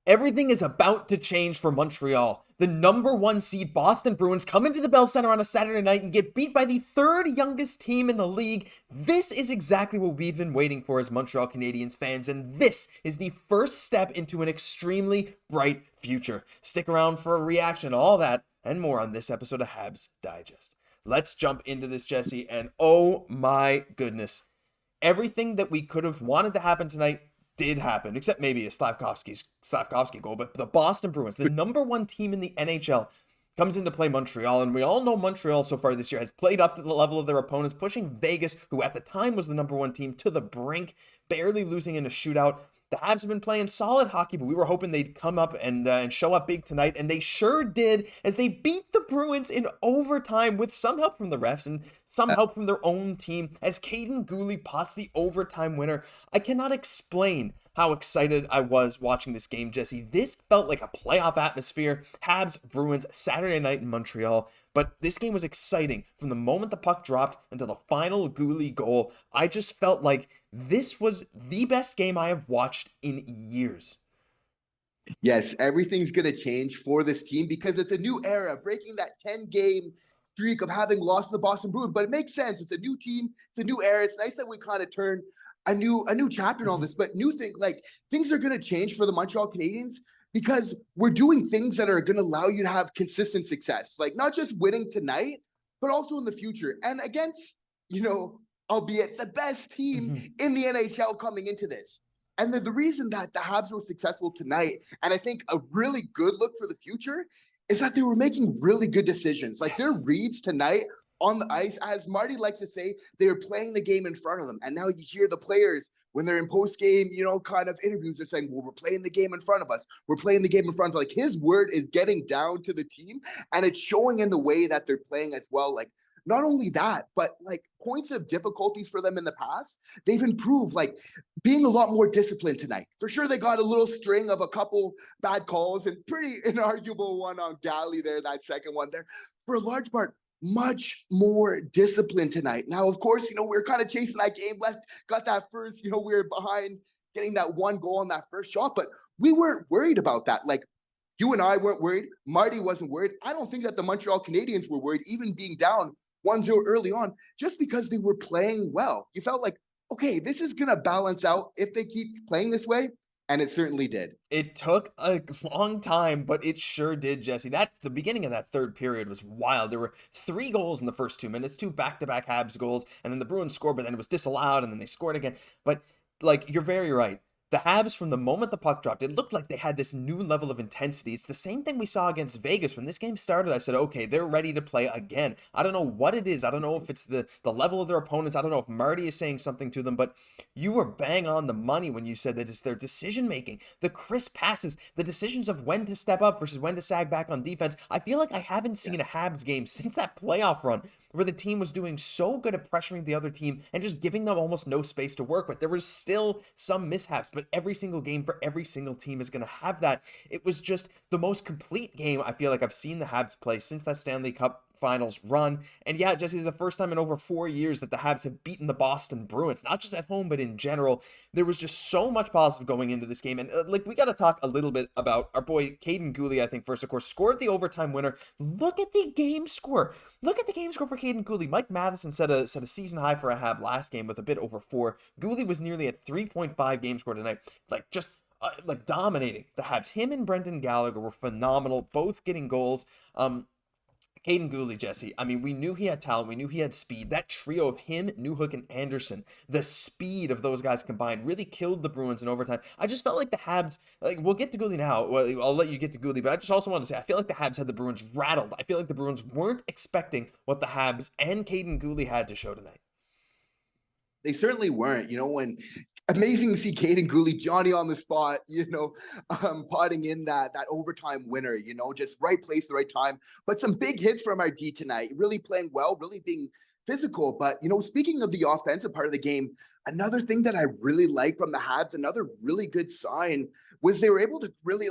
Everything is about to change for Montreal. The number one seed Boston Bruins come into the Bell Center on a Saturday night and get beat by the third youngest team in the league. This is exactly what we've been waiting for as Montreal Canadiens fans, and this is the first step into an extremely bright future. Stick around for a reaction to all that and more on this episode of Habs Digest. Let's jump into this, Jesse, and oh my goodness. Everything that we could have wanted to happen tonight did happen, except maybe a Slafkovsky goal, but the Boston Bruins, the number one team in the NHL, comes into play Montreal, and we all know Montreal so far this year has played up to the level of their opponents, pushing Vegas, who at the time was the number one team, to the brink, barely losing in a shootout. The Habs have been playing solid hockey, but we were hoping they'd come up and show up big tonight, and they sure did, as they beat the Bruins in overtime with some help from the refs and some help from their own team, as Kaiden Guhle pots the overtime winner. I cannot explain how excited I was watching this game, Jesse. This felt like a playoff atmosphere. Habs, Bruins, Saturday night in Montreal. But this game was exciting from the moment the puck dropped until the final Guhle goal. I just felt like this was the best game I have watched in years. Yes, everything's going to change for this team because it's a new era, breaking that 10-game streak of having lost to the Boston Bruins. But it makes sense. It's a new team. It's a new era. It's nice that we kind of turn a new chapter in all this, but things are going to change for the Montreal Canadiens because we're doing things that are going to allow you to have consistent success, like not just winning tonight, but also in the future and against, albeit the best team in the NHL coming into this. And the reason that the Habs were successful tonight, and I think a really good look for the future, is that they were making really good decisions. Like their reads tonight on the ice, as Marty likes to say, they are playing the game in front of them. And now you hear the players, when they're in post-game, kind of interviews, they're saying, well, we're playing the game in front of us. We're playing the game in front of us. Like his word is getting down to the team, and it's showing in the way that they're playing as well. Like, not only that, but like points of difficulties for them in the past, they've improved, like being a lot more disciplined tonight. For sure, they got a little string of a couple bad calls and pretty inarguable one on Gallagher there, that second one there. For a large part, much more disciplined tonight. Now, of course, we're kind of chasing that game, got that first, we were behind getting that one goal on that first shot, but we weren't worried about that. Like, you and I weren't worried. Marty wasn't worried. I don't think that the Montreal Canadiens were worried, even being down 1-0 early on, just because they were playing well. You felt like, okay, this is going to balance out if they keep playing this way. And it certainly did. It took a long time, but it sure did, Jesse. The beginning of that third period was wild. There were 3 goals in the first 2 minutes, 2 back-to-back Habs goals, and then the Bruins scored, but then it was disallowed, and then they scored again. But, you're very right. The Habs, from the moment the puck dropped, it looked like they had this new level of intensity. It's the same thing we saw against Vegas. When this game started, I said, okay, they're ready to play again. I don't know what it is. I don't know if it's the level of their opponents. I don't know if Marty is saying something to them, but you were bang on the money when you said that it's their decision-making, the crisp passes, the decisions of when to step up versus when to sag back on defense. I feel like I haven't seen a Habs game since that playoff run where the team was doing so good at pressuring the other team and just giving them almost no space to work with. There was still some mishaps, but every single game for every single team is going to have that. It was just the most complete game I feel like I've seen the Habs play since that Stanley Cup Finals run. And yeah, Jesse, it's the first time in over 4 years that the Habs have beaten the Boston Bruins, not just at home, but in general. There was just so much positive going into this game. And we got to talk a little bit about our boy Kaiden Guhle, I think, first, of course, scored the overtime winner. Look at the game score. Look at the game score for Kaiden Guhle. Mike Matheson set a season high for a Hab last game with a bit over 4. Guhle was nearly at 3.5 game score tonight. Dominating the Habs. Him and Brendan Gallagher were phenomenal, both getting goals. Kaiden Guhle, Jesse, I mean, we knew he had talent. We knew he had speed. That trio of him, Newhook, and Anderson, the speed of those guys combined really killed the Bruins in overtime. I just felt like the Habs, we'll get to Guhle now. Well, I'll let you get to Guhle, but I just also wanted to say, I feel like the Habs had the Bruins rattled. I feel like the Bruins weren't expecting what the Habs and Kaiden Guhle had to show tonight. They certainly weren't. When amazing to see Kaiden Guhle, Johnny on the spot, potting in that overtime winner, just right place, the right time. But some big hits from our D tonight, really playing well, really being physical. But, speaking of the offensive part of the game, another thing that I really like from the Habs, another really good sign, was they were able to really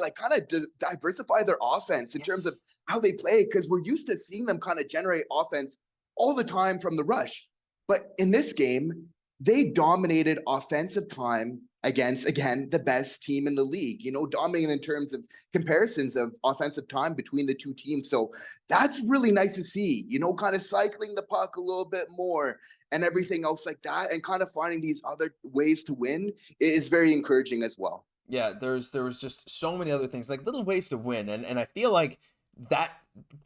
diversify their offense in terms of how they play, because we're used to seeing them kind of generate offense all the time from the rush. But in this game, they dominated offensive time against, again, the best team in the league, dominating in terms of comparisons of offensive time between the two teams. So that's really nice to see, kind of cycling the puck a little bit more and everything else like that, and kind of finding these other ways to win is very encouraging as well. Yeah, there was just so many other things, like little ways to win, and I feel like that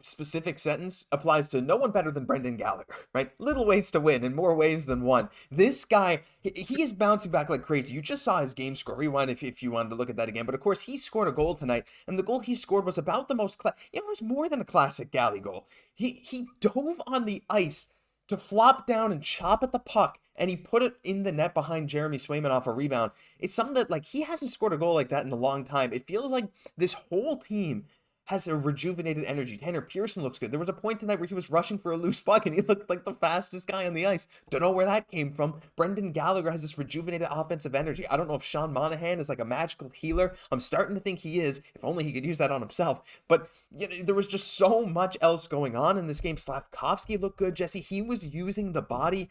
specific sentence applies to no one better than Brendan Gallagher, right? Little ways to win in more ways than one. This guy, he is bouncing back like crazy. You just saw his game score. Rewind if you wanted to look at that again. But of course, he scored a goal tonight, and the goal he scored was about the most, it was more than a classic Galley goal. He dove on the ice to flop down and chop at the puck, and he put it in the net behind Jeremy Swayman off a rebound. It's something that, like, he hasn't scored a goal like that in a long time. It feels like this whole team has a rejuvenated energy. Tanner Pearson looks good. There was a point tonight where he was rushing for a loose puck and he looked like the fastest guy on the ice. Don't know where that came from. Brendan Gallagher has this rejuvenated offensive energy. I don't know if Sean Monahan is like a magical healer. I'm starting to think he is. If only he could use that on himself. But there was just so much else going on in this game. Slafkovsky looked good. Jesse, he was using the body.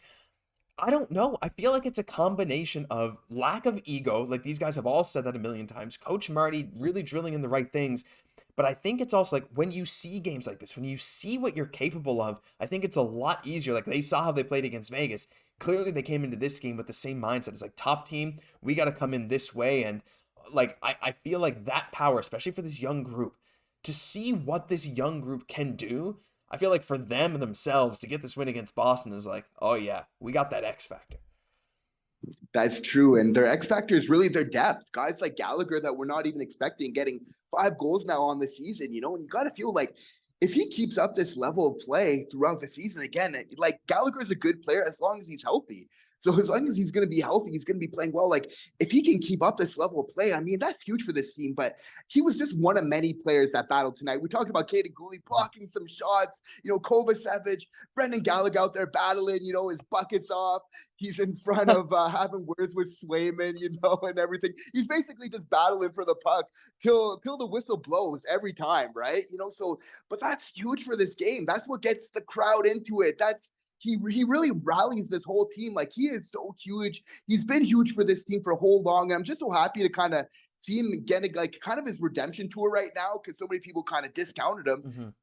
I don't know. I feel like it's a combination of lack of ego. Like, these guys have all said that a million times. Coach Marty really drilling in the right things. But I think it's also like, when you see games like this, when you see what you're capable of, I think it's a lot easier. Like, they saw how they played against Vegas. Clearly, they came into this game with the same mindset. It's like, top team, we got to come in this way. And like, I feel like that power, especially for this young group, to see what this young group can do, I feel like for them and themselves to get this win against Boston is like, oh yeah, we got that X factor. That's true. And their X factor is really their depth. Guys like Gallagher that we're not even expecting, getting 5 goals now on the season, and you got to feel like if he keeps up this level of play throughout the season, again, like, Gallagher is a good player as long as he's healthy. So as long as he's going to be healthy, he's going to be playing well. Like, if he can keep up this level of play, I mean, that's huge for this team. But he was just one of many players that battled tonight. We talked about Kaiden Guhle blocking some shots, Kovacevic, Brendan Gallagher out there battling, his buckets off. He's in front of having words with Swayman, and everything. He's basically just battling for the puck till the whistle blows every time, right? So, but that's huge for this game. That's what gets the crowd into it. He really rallies this whole team. Like, he is so huge. He's been huge for this team for a whole long. And I'm just so happy to kind of see him getting like kind of his redemption tour right now, because so many people kind of discounted him,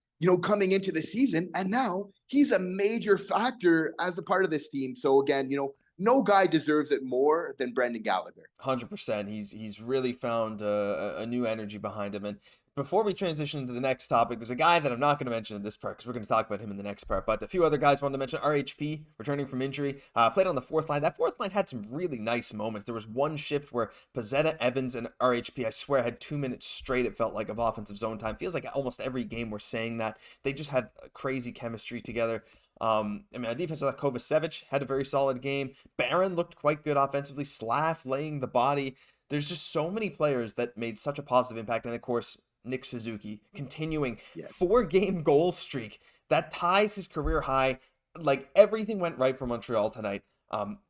coming into the season. And now he's a major factor as a part of this team. So again, no guy deserves it more than Brendan Gallagher. 100%. He's really found a new energy behind him. And before we transition to the next topic, there's a guy that I'm not going to mention in this part because we're going to talk about him in the next part. But a few other guys wanted to mention. RHP, returning from injury, played on the fourth line. That fourth line had some really nice moments. There was one shift where Pezzetta, Evans, and RHP, I swear, had 2 minutes straight, it felt like, of offensive zone time. Feels like almost every game we're saying that. They just had crazy chemistry together. On defense, Kovacevic had a very solid game. Barron looked quite good offensively. Slaf laying the body. There's just so many players that made such a positive impact. And of course, Nick Suzuki continuing 4-game goal streak that ties his career high. Like, everything went right for Montreal tonight.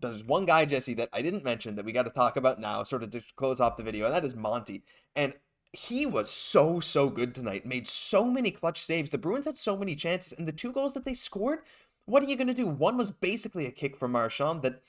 There's one guy, Jesse, that I didn't mention that we got to talk about now, sort of to close off the video, and that is Monty. And he was so good tonight. Made so many clutch saves. The Bruins had so many chances, and the 2 goals that they scored, what are you going to do? One was basically a kick from Marchand that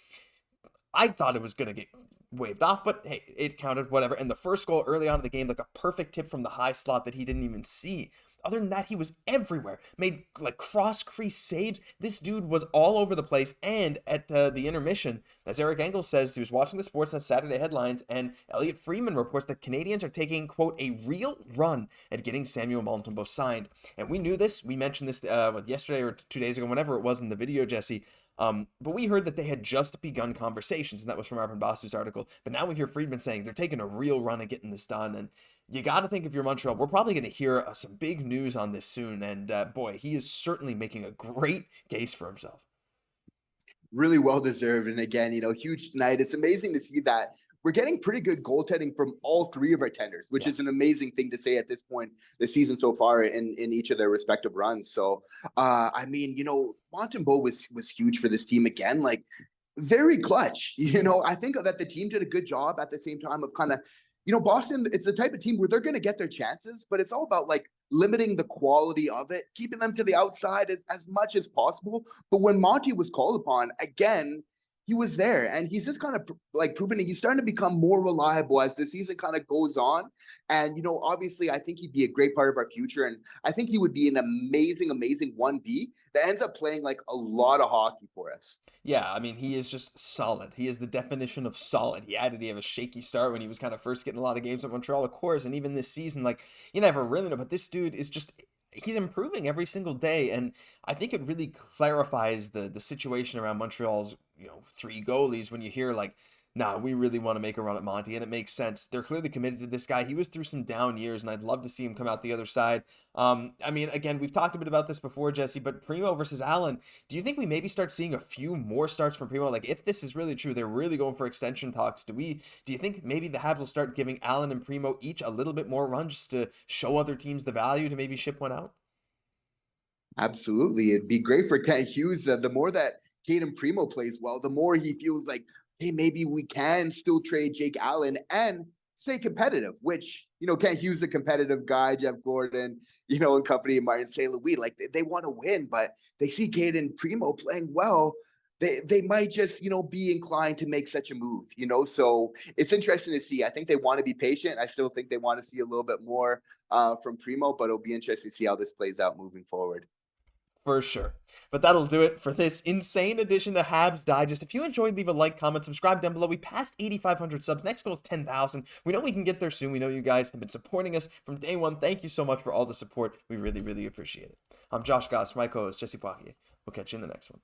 I thought it was going to get waved off, but hey, it counted, whatever. And the first goal early on in the game, like a perfect tip from the high slot that he didn't even see. Other than that, he was everywhere. Made like cross-crease saves. This dude was all over the place. And at the intermission, as Eric Engel says, he was watching the Sportsnet Saturday headlines, and Elliot Friedman reports that Canadiens are taking, quote, a real run at getting Samuel Montembeault signed. And we knew this. We mentioned this yesterday or 2 days ago, whenever it was in the video, Jesse. But we heard that they had just begun conversations, and that was from Arber Basu's article. But now we hear Friedman saying they're taking a real run at getting this done. And you got to think, if you're Montreal, we're probably going to hear some big news on this soon. And boy, he is certainly making a great case for himself. Really well deserved. And again, huge tonight. It's amazing to see that we're getting pretty good goaltending from all 3 of our tenders, which is an amazing thing to say at this point this season so far in each of their respective runs. So, Montembeault was huge for this team again, like very clutch. I think that the team did a good job at the same time of kind of, Boston, it's the type of team where they're going to get their chances, but it's all about like limiting the quality of it, keeping them to the outside as much as possible. But when Monty was called upon, again, he was there, and he's just kind of like proving it. He's starting to become more reliable as the season kind of goes on. And, obviously, I think he'd be a great part of our future. And I think he would be an amazing, amazing 1B that ends up playing like a lot of hockey for us. Yeah, I mean, he is just solid. He is the definition of solid. He had a shaky start when he was kind of first getting a lot of games at Montreal, of course, and even this season, like, you never really know, but this dude is just, he's improving every single day, and I think it really clarifies the situation around Montreal's, three goalies when you hear, like, nah, we really want to make a run at Monty, and it makes sense. They're clearly committed to this guy. He was through some down years, and I'd love to see him come out the other side. I mean, again, we've talked a bit about this before, Jesse, but Primeau versus Allen, do you think we maybe start seeing a few more starts from Primeau? Like, if this is really true, they're really going for extension talks. Do you think maybe the Habs will start giving Allen and Primeau each a little bit more run just to show other teams the value to maybe ship one out? Absolutely. It'd be great for Kent Hughes. The more that Cayden Primeau plays well, the more he feels like, hey, maybe we can still trade Jake Allen and stay competitive, which, Kent Hughes, a competitive guy, Jeff Gordon, and company, Martin St. Louis, like they want to win, but they see Cayden Primeau playing well. They might just, be inclined to make such a move, so it's interesting to see. I think they want to be patient. I still think they want to see a little bit more from Primeau, but it'll be interesting to see how this plays out moving forward. For sure. But that'll do it for this insane edition to Habs Digest. If you enjoyed, leave a like, comment, subscribe down below. We passed 8,500 subs. Next goal is 10,000. We know we can get there soon. We know you guys have been supporting us from day one. Thank you so much for all the support. We really, really appreciate it. I'm Josh Goss, my co-host, Jesse Poirier. We'll catch you in the next one.